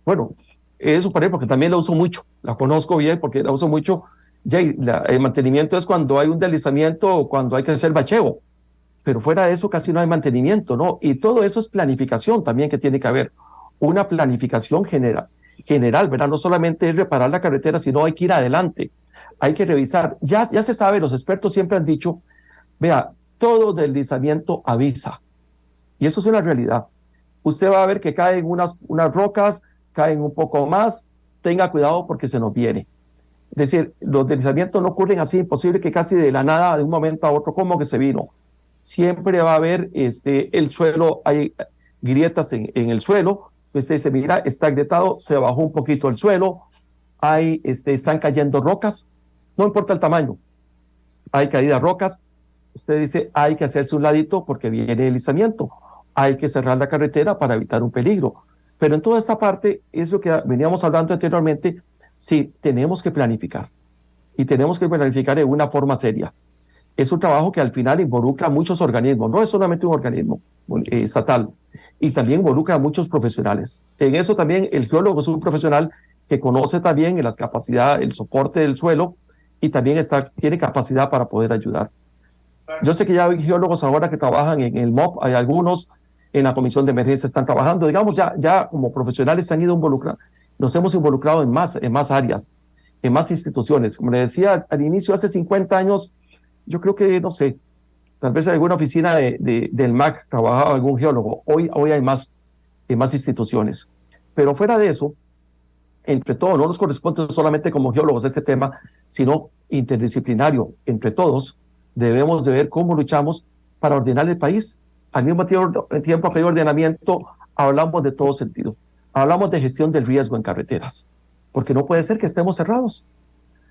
[SPEAKER 3] Bueno, eso por ejemplo, porque también la uso mucho, la conozco bien porque la uso mucho. Ya, el mantenimiento es cuando hay un deslizamiento o cuando hay que hacer bacheo, pero fuera de eso casi no hay mantenimiento, ¿no? Y todo eso es planificación también que tiene que haber, una planificación general, ¿verdad? No solamente es reparar la carretera, sino hay que ir adelante, hay que revisar. Ya se sabe, los expertos siempre han dicho, vea, todo deslizamiento avisa, y eso es una realidad. Usted va a ver que caen unas rocas caen un poco más, tenga cuidado porque se nos viene. Es decir, los deslizamientos no ocurren así, imposible que casi de la nada, de un momento a otro, como que se vino. Siempre va a haber el suelo, hay grietas en el suelo, se mira, está agrietado, se bajó un poquito el suelo, están cayendo rocas, no importa el tamaño, hay caídas rocas, usted dice, hay que hacerse un ladito porque viene el deslizamiento, hay que cerrar la carretera para evitar un peligro. Pero en toda esta parte, es lo que veníamos hablando anteriormente, sí, tenemos que planificar, y tenemos que planificar de una forma seria. Es un trabajo que al final involucra a muchos organismos, no es solamente un organismo estatal, y también involucra a muchos profesionales. En eso también el geólogo es un profesional que conoce también las capacidades, el soporte del suelo, y también tiene capacidad para poder ayudar. Yo sé que ya hay geólogos ahora que trabajan en el MOP, hay algunos en la Comisión de Emergencia están trabajando, digamos, ya como profesionales se han ido involucrando, nos hemos involucrado en más áreas, en más instituciones. Como le decía al inicio, hace 50 años, yo creo que, no sé, tal vez en alguna oficina del MAC trabajaba algún geólogo, hoy hay más instituciones. Pero fuera de eso, entre todos, no nos corresponde solamente como geólogos este tema, sino interdisciplinario, entre todos, debemos de ver cómo luchamos para ordenar el país. Al mismo tiempo que hay ordenamiento, hablamos de todo sentido. Hablamos de gestión del riesgo en carreteras, porque no puede ser que estemos cerrados.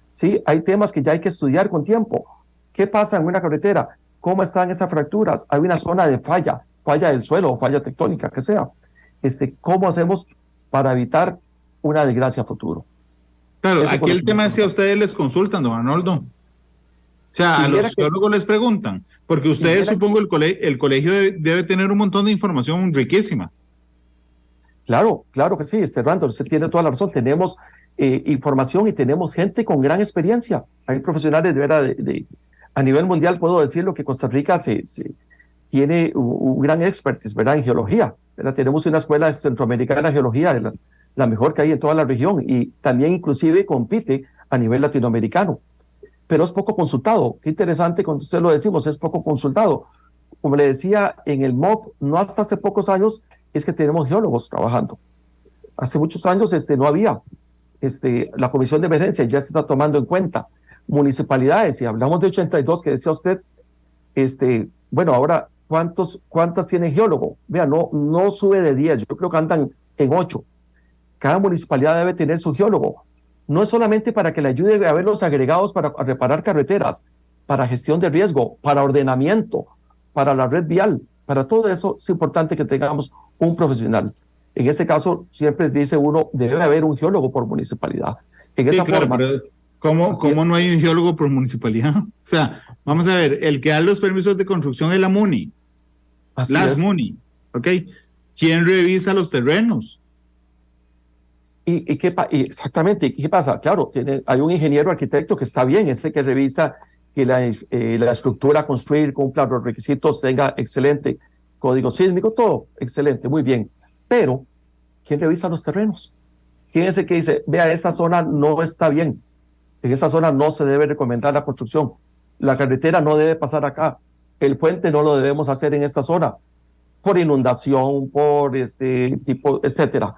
[SPEAKER 3] Sí, hay temas que ya hay que estudiar con tiempo. ¿Qué pasa en una carretera? ¿Cómo están esas fracturas? Hay una zona de falla del suelo o falla tectónica, que sea. ¿Cómo hacemos para evitar una desgracia a futuro?
[SPEAKER 2] Claro, aquí el tema es si a ustedes les consultan, don Arnoldo. O sea, a los geólogos les preguntan, porque ustedes, supongo, el colegio debe tener un montón de información riquísima.
[SPEAKER 3] Claro que sí, Randall, usted tiene toda la razón. Tenemos información y tenemos gente con gran experiencia. Hay profesionales de verdad, a nivel mundial, puedo decirlo, que Costa Rica tiene un gran expertise, ¿verdad?, en geología, ¿verdad? Tenemos una escuela centroamericana de geología, la mejor que hay en toda la región, y también inclusive compite a nivel latinoamericano. Pero es poco consultado. Qué interesante cuando usted lo decimos, es poco consultado. Como le decía, en el MOP, no hasta hace pocos años, es que tenemos geólogos trabajando. Hace muchos años no había. La Comisión de Emergencia ya se está tomando en cuenta. Municipalidades, si hablamos de 82, que decía usted, bueno, ahora, ¿cuántas tiene geólogo? Vea, no sube de 10, yo creo que andan en 8. Cada municipalidad debe tener su geólogo. No es solamente para que le ayude a ver los agregados para reparar carreteras, para gestión de riesgo, para ordenamiento, para la red vial, para todo eso es importante que tengamos un profesional. En este caso, siempre dice uno, debe haber un geólogo por municipalidad. En esa forma.
[SPEAKER 2] Pero ¿cómo no hay un geólogo por municipalidad? O sea, vamos a ver, el que da los permisos de construcción es la MUNI. MUNI, ¿ok? ¿Quién revisa los terrenos?
[SPEAKER 3] Exactamente, ¿qué pasa? Claro, hay un ingeniero arquitecto que está bien, que revisa que la estructura a construir cumpla los requisitos, tenga excelente código sísmico, todo excelente, muy bien. Pero, ¿quién revisa los terrenos? ¿Quién es el que dice, vea, esta zona no está bien, en esta zona no se debe recomendar la construcción, la carretera no debe pasar acá, el puente no lo debemos hacer en esta zona, por inundación, por etcétera,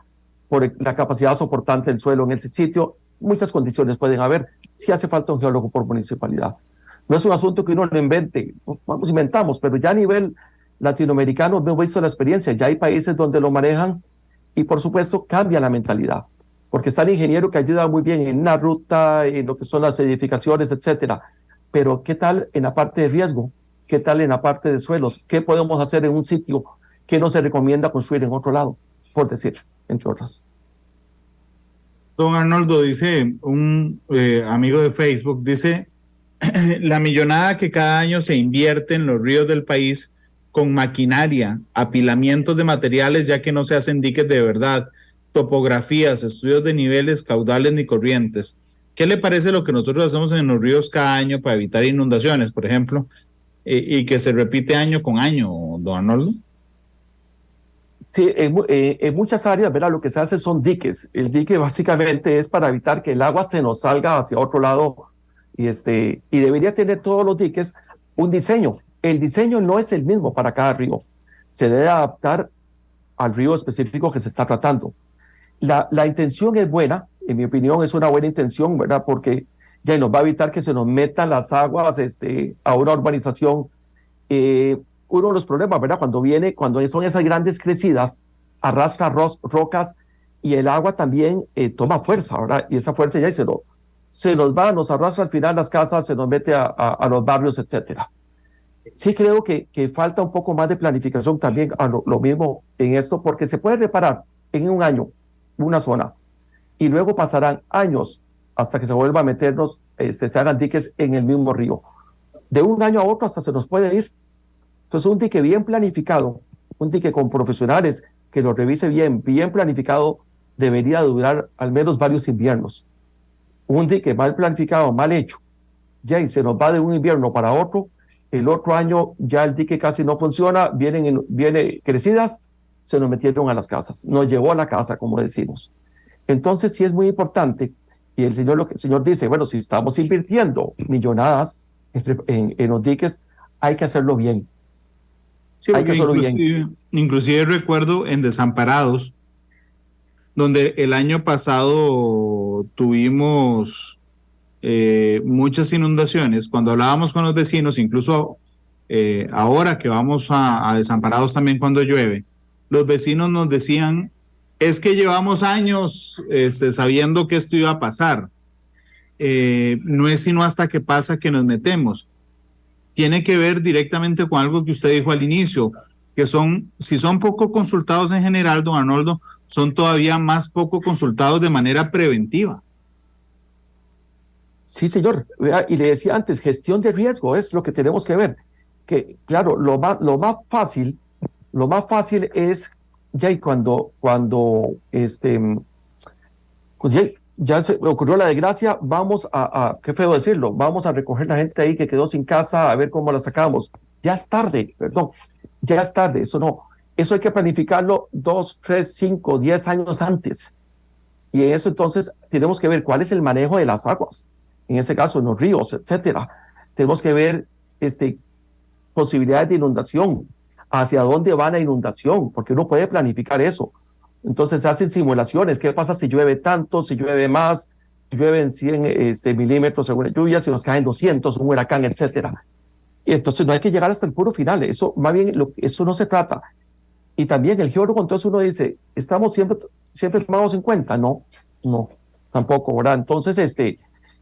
[SPEAKER 3] por la capacidad soportante del suelo en ese sitio, muchas condiciones pueden haber. Si hace falta un geólogo por municipalidad. No es un asunto que uno lo invente, vamos, inventamos, pero ya a nivel latinoamericano hemos visto la experiencia, ya hay países donde lo manejan y por supuesto cambia la mentalidad, porque está el ingeniero que ayuda muy bien en la ruta, en lo que son las edificaciones, etcétera. Pero ¿qué tal en la parte de riesgo? ¿Qué tal en la parte de suelos? ¿Qué podemos hacer en un sitio que no se recomienda construir en otro lado? Por decir, entre otras.
[SPEAKER 2] Don Arnoldo, dice un amigo de Facebook, dice, la millonada que cada año se invierte en los ríos del país con maquinaria, apilamientos de materiales ya que no se hacen diques de verdad, topografías, estudios de niveles, caudales ni corrientes. ¿Qué le parece lo que nosotros hacemos en los ríos cada año para evitar inundaciones, por ejemplo, y que se repite año con año, don Arnoldo?
[SPEAKER 3] Sí, en muchas áreas, ¿verdad? Lo que se hace son diques. El dique básicamente es para evitar que el agua se nos salga hacia otro lado y debería tener todos los diques un diseño. El diseño no es el mismo para cada río. Se debe adaptar al río específico que se está tratando. La intención es buena, en mi opinión es una buena intención, ¿verdad? Porque ya nos va a evitar que se nos metan las aguas a una urbanización. Uno de los problemas, ¿verdad? Cuando son esas grandes crecidas, arrastra rocas y el agua también toma fuerza, ¿verdad? Y esa fuerza ya se nos arrastra al final las casas, se nos mete a los barrios, etcétera. Sí creo que falta un poco más de planificación también, lo mismo en esto, porque se puede reparar en un año una zona y luego pasarán años hasta que se vuelva a meternos, se hagan diques en el mismo río. De un año a otro hasta se nos puede ir. Entonces un dique bien planificado, un dique con profesionales que lo revise bien planificado, debería durar al menos varios inviernos. Un dique mal planificado, mal hecho, ya y se nos va de un invierno para otro, el otro año ya el dique casi no funciona, viene crecidas, se nos metieron a las casas, nos llevó a la casa, como decimos. Entonces sí es muy importante, y el señor dice, bueno, si estamos invirtiendo millonadas en los diques, hay que hacerlo bien.
[SPEAKER 2] Sí,
[SPEAKER 3] Hay que hacerlo bien.
[SPEAKER 2] Inclusive recuerdo en Desamparados, donde el año pasado tuvimos muchas inundaciones. Cuando hablábamos con los vecinos, incluso ahora que vamos a Desamparados también cuando llueve, los vecinos nos decían, es que llevamos años sabiendo que esto iba a pasar. No es sino hasta que pasa que nos metemos. Tiene que ver directamente con algo que usted dijo al inicio, que si son poco consultados en general, don Arnoldo, son todavía más poco consultados de manera preventiva.
[SPEAKER 3] Sí, señor. Y le decía antes, gestión de riesgo es lo que tenemos que ver. Que, claro, lo más fácil es ya y cuando pues ya se ocurrió la desgracia, vamos qué feo decirlo, vamos a recoger la gente ahí que quedó sin casa, a ver cómo la sacamos. Ya es tarde, perdón, ya es tarde, eso hay que planificarlo 2, 3, 5, 10 años antes. Y en eso entonces tenemos que ver cuál es el manejo de las aguas, en ese caso en los ríos, etcétera. Tenemos que ver posibilidades de inundación, hacia dónde va la inundación, porque uno puede planificar eso. Entonces se hacen simulaciones, ¿qué pasa si llueve tanto, si llueve más, si llueven 100 milímetros según la lluvia, si nos caen 200, un huracán, etcétera? Y entonces no hay que llegar hasta el puro final, eso más bien, eso no se trata. Y también el geólogo, entonces uno dice, ¿estamos siempre tomados en cuenta? No, tampoco, ¿verdad? Entonces,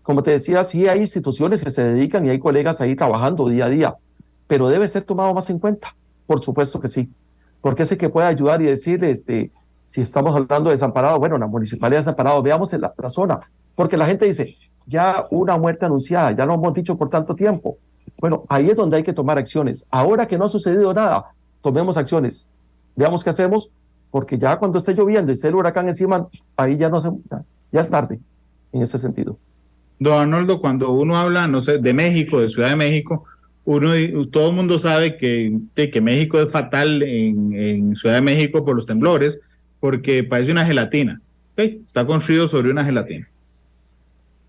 [SPEAKER 3] como te decía, sí hay instituciones que se dedican y hay colegas ahí trabajando día a día, pero debe ser tomado más en cuenta, por supuesto que sí, porque ese que puede ayudar y decirle, si estamos hablando de Desamparados, bueno, la municipalidad de Desamparados, veamos la zona, porque la gente dice, ya una muerte anunciada, ya lo hemos dicho por tanto tiempo. Bueno, ahí es donde hay que tomar acciones. Ahora que no ha sucedido nada, tomemos acciones. Veamos qué hacemos, porque ya cuando esté lloviendo y esté el huracán encima, ahí ya es tarde en ese sentido.
[SPEAKER 2] Don Arnoldo, cuando uno habla, no sé, de México, de Ciudad de México, todo el mundo sabe que México es fatal en Ciudad de México por los temblores, porque parece una gelatina. Está construido sobre una gelatina.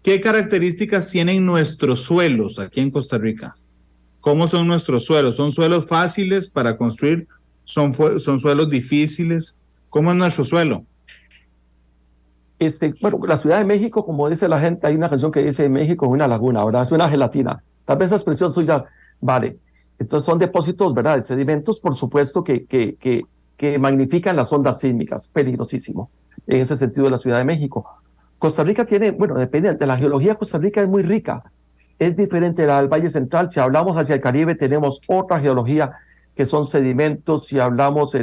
[SPEAKER 2] ¿Qué características tienen nuestros suelos aquí en Costa Rica? ¿Cómo son nuestros suelos? ¿Son suelos fáciles para construir? ¿Son suelos difíciles? ¿Cómo es nuestro suelo?
[SPEAKER 3] Bueno, la Ciudad de México, como dice la gente, hay una canción que dice México es una laguna, ¿verdad? Es una gelatina. Tal vez la expresión suya vale. Entonces son depósitos, ¿verdad? De sedimentos, por supuesto, que magnifican las ondas sísmicas. Peligrosísimo. En ese sentido de la Ciudad de México. Costa Rica tiene, bueno, depende de la geología, Costa Rica es muy rica. Es diferente de la del Valle Central. Si hablamos hacia el Caribe, tenemos otra geología que son sedimentos. Si hablamos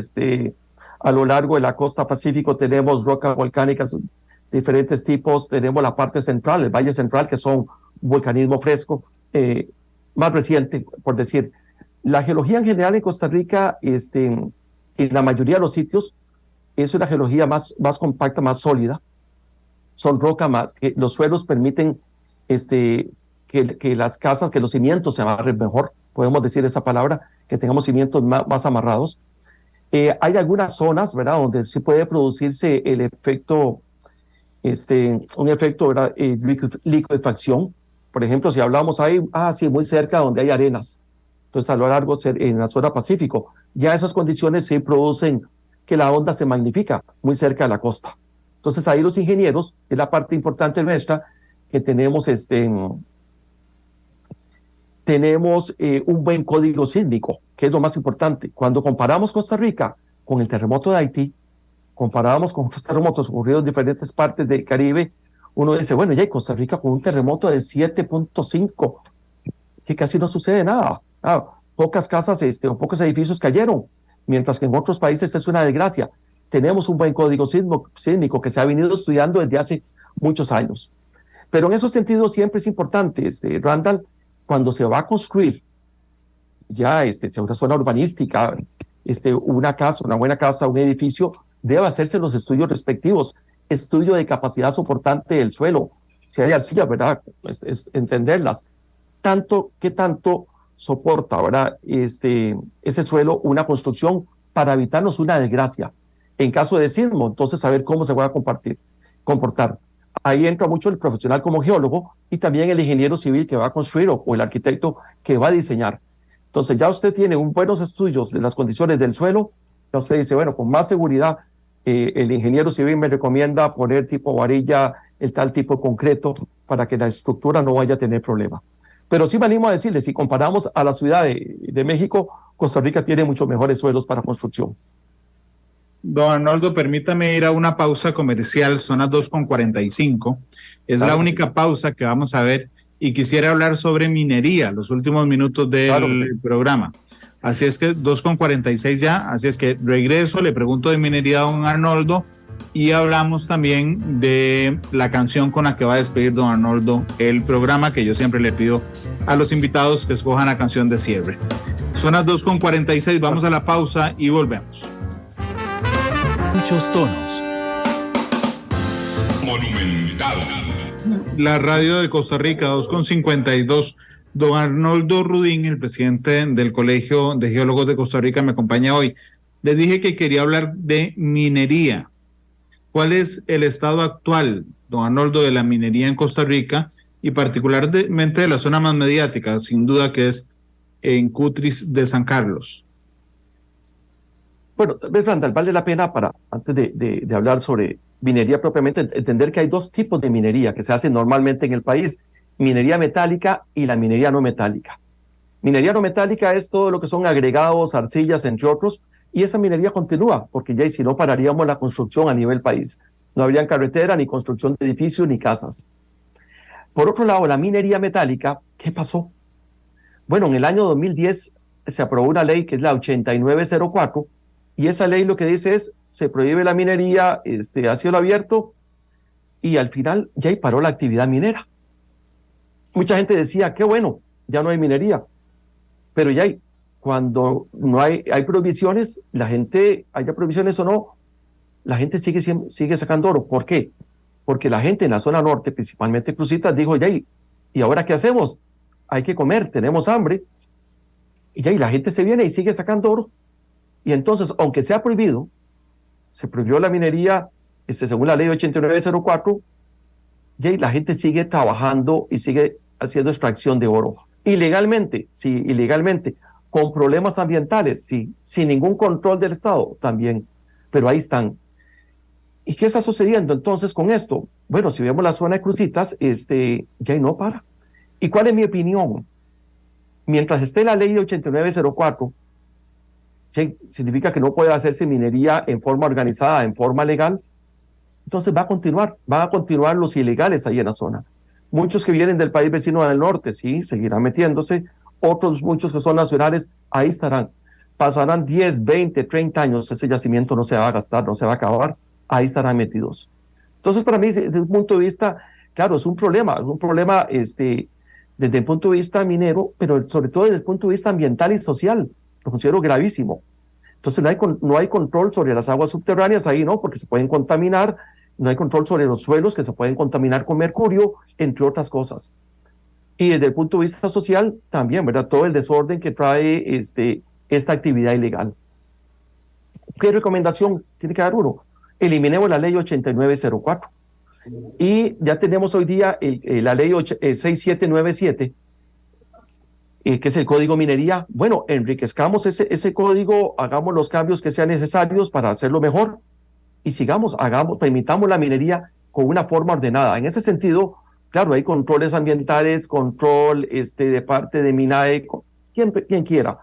[SPEAKER 3] a lo largo de la costa Pacífico, tenemos rocas volcánicas diferentes tipos. Tenemos la parte central, el Valle Central, que son volcanismo fresco, más reciente, por decir. La geología en general en Costa Rica, en la mayoría de los sitios, es una geología más compacta, más sólida. Son rocas más, que los suelos permiten que las casas, que los cimientos se amarren mejor, podemos decir esa palabra, que tengamos cimientos más amarrados. Hay algunas zonas, ¿verdad?, donde sí puede producirse el efecto, un efecto, ¿verdad?, liquefacción. Por ejemplo, si hablamos ahí, sí, muy cerca donde hay arenas. Entonces, a lo largo, en la zona Pacífico, ya esas condiciones sí producen que la onda se magnifica muy cerca de la costa. Entonces ahí los ingenieros, es la parte importante nuestra, que tenemos un buen código sísmico, que es lo más importante. Cuando comparamos Costa Rica con el terremoto de Haití, comparábamos con otros terremotos ocurridos en diferentes partes del Caribe, uno dice, bueno, ya hay Costa Rica con un terremoto de 7.5, que casi no sucede nada. Pocas casas o pocos edificios cayeron, mientras que en otros países es una desgracia. Tenemos un buen código sísmico que se ha venido estudiando desde hace muchos años. Pero en esos sentidos siempre es importante, Randall, cuando se va a construir ya una zona urbanística, una casa, una buena casa, un edificio, debe hacerse los estudios respectivos, estudio de capacidad soportante del suelo, si hay arcilla, ¿verdad? Entenderlas. ¿Qué tanto soporta, ¿verdad? Ese suelo una construcción para evitarnos una desgracia? En caso de sismo, entonces saber cómo se va a comportar. Ahí entra mucho el profesional como geólogo y también el ingeniero civil que va a construir o el arquitecto que va a diseñar. Entonces ya usted tiene buenos estudios de las condiciones del suelo, ya usted dice, bueno, con más seguridad, el ingeniero civil me recomienda poner tipo varilla, el tal tipo de concreto, para que la estructura no vaya a tener problema. Pero sí me animo a decirle, si comparamos a la Ciudad de México, Costa Rica tiene muchos mejores suelos para construcción.
[SPEAKER 2] Don Arnoldo, permítame ir a una pausa comercial, son las 2:45. Es la única pausa que vamos a ver y quisiera hablar sobre minería, los últimos minutos del programa. Así es que 2:46 ya, así es que regreso, le pregunto de minería a don Arnoldo y hablamos también de la canción con la que va a despedir don Arnoldo el programa, que yo siempre le pido a los invitados que escojan la canción de cierre. Son las 2:46, vamos a la pausa y volvemos.
[SPEAKER 1] Muchos tonos.
[SPEAKER 4] Monumental.
[SPEAKER 2] La radio de Costa Rica, 2:52. Don Arnoldo Rudín, el presidente del Colegio de Geólogos de Costa Rica, me acompaña hoy. Les dije que quería hablar de minería. ¿Cuál es el estado actual, don Arnoldo, de la minería en Costa Rica y particularmente de la zona más mediática, sin duda que es en Cutris de San Carlos?
[SPEAKER 3] Bueno, ves, Randall, vale la pena antes de hablar sobre minería propiamente, entender que hay dos tipos de minería que se hacen normalmente en el país: minería metálica y la minería no metálica. Minería no metálica es todo lo que son agregados, arcillas, entre otros, y esa minería continúa, porque ya si no pararíamos la construcción a nivel país. No habría carretera, ni construcción de edificios, ni casas. Por otro lado, la minería metálica, ¿qué pasó? Bueno, en el año 2010 se aprobó una ley que es la 8904, y esa ley lo que dice es, se prohíbe la minería a cielo abierto, y al final ya paró la actividad minera. Mucha gente decía, qué bueno, ya no hay minería. Pero ya cuando no hay prohibiciones, la gente, haya prohibiciones o no, la gente sigue sacando oro. ¿Por qué? Porque la gente en la zona norte, principalmente Cruzitas, dijo, ¿y ahora qué hacemos? Hay que comer, tenemos hambre. Y la gente se viene y sigue sacando oro. Y entonces, aunque sea prohibido, se prohibió la minería según la ley 8904, y la gente sigue trabajando y sigue haciendo extracción de oro. Ilegalmente, sí, ilegalmente, con problemas ambientales, sí, sin ningún control del Estado, también, pero ahí están. ¿Y qué está sucediendo entonces con esto? Bueno, si vemos la zona de Cruzitas, ya no para. ¿Y cuál es mi opinión? Mientras esté la ley de 8904, significa que no puede hacerse minería en forma organizada, en forma legal. Entonces van a continuar los ilegales ahí en la zona. Muchos que vienen del país vecino del norte, sí, seguirán metiéndose. Otros, muchos que son nacionales, ahí estarán. Pasarán 10, 20, 30 años, ese yacimiento no se va a gastar, no se va a acabar, ahí estarán metidos. Entonces, para mí, desde un punto de vista, claro, es un problema desde el punto de vista minero, pero sobre todo desde el punto de vista ambiental y social, lo considero gravísimo. Entonces no hay control sobre las aguas subterráneas ahí, ¿no? Porque se pueden contaminar, no hay control sobre los suelos que se pueden contaminar con mercurio, entre otras cosas. Y desde el punto de vista social también, ¿verdad? Todo el desorden que trae esta actividad ilegal. ¿Qué recomendación tiene que dar uno? Eliminemos la ley 8904. Y ya tenemos hoy día la ley 6797, que es el código minería. Bueno, enriquezcamos ese código, hagamos los cambios que sean necesarios para hacerlo mejor. y sigamos, permitamos la minería con una forma ordenada. En ese sentido, claro, hay controles ambientales, control de parte de MINAE, quien quiera.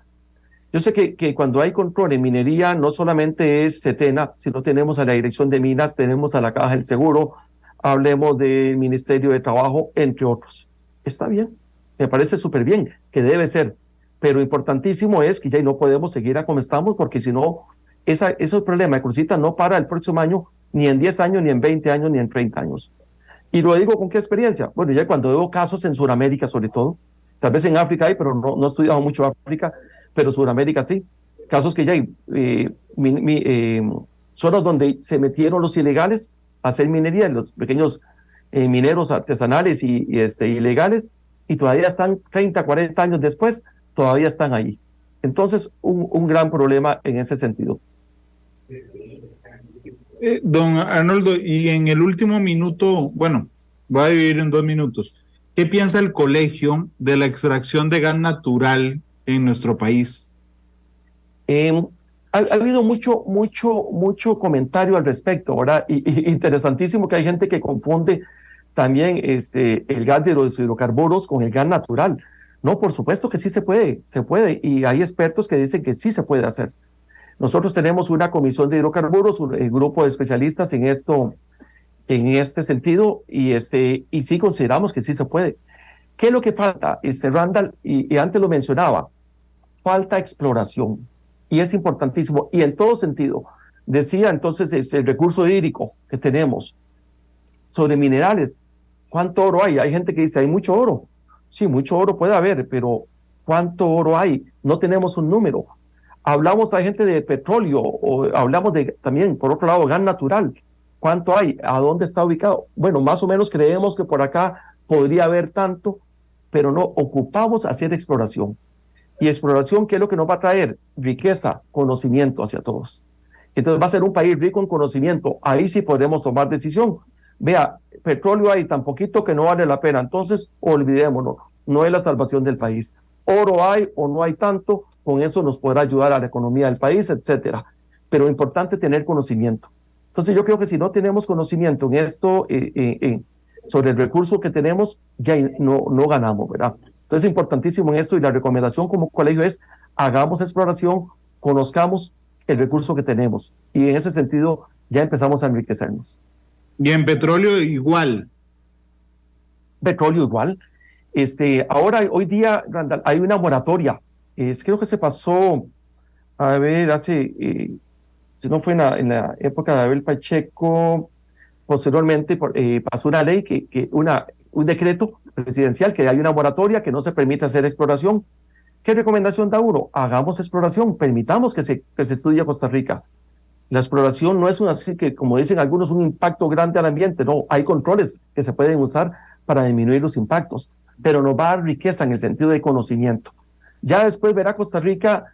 [SPEAKER 3] Yo sé que cuando hay control en minería, no solamente es SETENA, sino tenemos a la Dirección de Minas, tenemos a la Caja del Seguro, hablemos del Ministerio de Trabajo, entre otros. Está bien, me parece súper bien, que debe ser, pero importantísimo es que ya no podemos seguir a como estamos, porque si no, ese problema de Crucita no para el próximo año, ni en 10 años, ni en 20 años, ni en 30 años. Y lo digo con qué experiencia. Bueno, ya cuando veo casos en Sudamérica, sobre todo, tal vez en África hay, pero no he estudiado mucho África, pero Sudamérica sí. Casos que ya hay zonas donde se metieron los ilegales a hacer minería, los pequeños mineros artesanales y ilegales, y todavía están 30, 40 años después, todavía están ahí. Entonces, un gran problema en ese sentido.
[SPEAKER 2] Don Arnoldo, y en el último minuto, bueno, voy a dividir en 2 minutos. ¿Qué piensa el colegio de la extracción de gas natural en nuestro país?
[SPEAKER 3] Ha habido mucho comentario al respecto, ¿verdad? Y interesantísimo que hay gente que confunde también el gas de los hidrocarburos con el gas natural. No, por supuesto que sí se puede, y hay expertos que dicen que sí se puede hacer. Nosotros tenemos una comisión de hidrocarburos, un grupo de especialistas en este sentido, y sí consideramos que sí se puede. ¿Qué es lo que falta, Randall? Y antes lo mencionaba, falta exploración, y es importantísimo, y en todo sentido. Decía entonces el recurso hídrico que tenemos, sobre minerales, ¿cuánto oro hay? Hay gente que dice, hay mucho oro. Sí, mucho oro puede haber, pero ¿cuánto oro hay? No tenemos un número. Hablamos a gente de petróleo, o hablamos también, por otro lado, gas natural. ¿Cuánto hay? ¿A dónde está ubicado? Bueno, más o menos creemos que por acá podría haber tanto, pero no, ocupamos hacer exploración. Y exploración, ¿qué es lo que nos va a traer? Riqueza, conocimiento hacia todos. Entonces va a ser un país rico en conocimiento. Ahí sí podemos tomar decisión. Vea, petróleo hay tan poquito que no vale la pena. Entonces, olvidémonos, no es la salvación del país. Oro hay o no hay tanto, con eso nos podrá ayudar a la economía del país, etcétera. Pero es importante tener conocimiento. Entonces yo creo que si no tenemos conocimiento en esto, sobre el recurso que tenemos, ya no ganamos, ¿verdad? Entonces es importantísimo en esto, y la recomendación como colegio es, hagamos exploración, conozcamos el recurso que tenemos, y en ese sentido ya empezamos a enriquecernos.
[SPEAKER 2] Y en petróleo igual.
[SPEAKER 3] Petróleo igual. Ahora, hoy día, Randall, hay una moratoria. Creo que se pasó, a ver, si no fue en la época de Abel Pacheco, posteriormente pasó una ley, un decreto presidencial, que hay una moratoria, que no se permite hacer exploración. ¿Qué recomendación da uno? Hagamos exploración, permitamos que se estudie Costa Rica. La exploración no es así que, como dicen algunos, un impacto grande al ambiente. No, hay controles que se pueden usar para disminuir los impactos, pero nos va a dar riqueza en el sentido de conocimiento. Ya después verá Costa Rica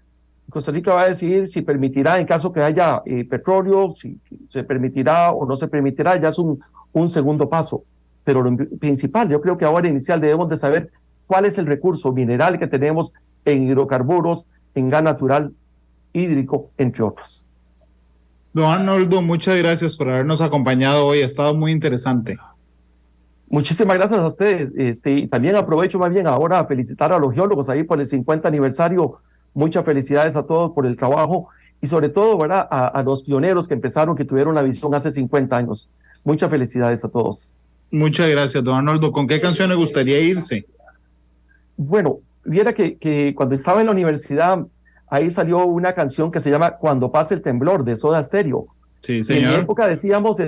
[SPEAKER 3] va a decidir si permitirá, en caso que haya petróleo, si se permitirá o no se permitirá, ya es un segundo paso. Pero lo principal, yo creo que ahora inicial debemos de saber cuál es el recurso mineral que tenemos en hidrocarburos, en gas natural, hídrico, entre otros.
[SPEAKER 2] Don Arnoldo, muchas gracias por habernos acompañado hoy, ha estado muy interesante.
[SPEAKER 3] Muchísimas gracias a ustedes. Y también aprovecho más bien ahora a felicitar a los geólogos ahí por el 50 aniversario. Muchas felicidades a todos por el trabajo, y sobre todo, ¿verdad?, a los pioneros que empezaron, que tuvieron la visión hace 50 años. Muchas felicidades a todos.
[SPEAKER 2] Muchas gracias, don Arnoldo. ¿Con qué canción le gustaría irse?
[SPEAKER 3] Bueno, viera que cuando estaba en la universidad, ahí salió una canción que se llama Cuando pase el temblor, de Soda Stereo.
[SPEAKER 2] Sí, señor.
[SPEAKER 3] En mi época decíamos,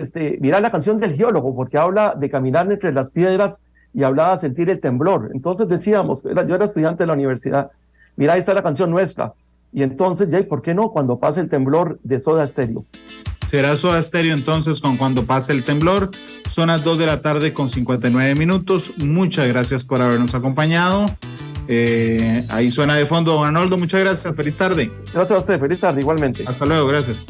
[SPEAKER 3] mira la canción del geólogo, porque habla de caminar entre las piedras y hablaba de sentir el temblor. Entonces decíamos, yo era estudiante de la universidad, mira, ahí está la canción nuestra. Y entonces, Jay, ¿por qué no? Cuando pase el temblor, de Soda Stereo.
[SPEAKER 2] Será Soda Stereo entonces con Cuando pase el temblor. Son las 2 de la tarde con 59 minutos. Muchas gracias por habernos acompañado. Ahí suena de fondo don Arnoldo. Muchas gracias. Feliz tarde.
[SPEAKER 3] Gracias a usted. Feliz tarde igualmente.
[SPEAKER 2] Hasta luego. Gracias.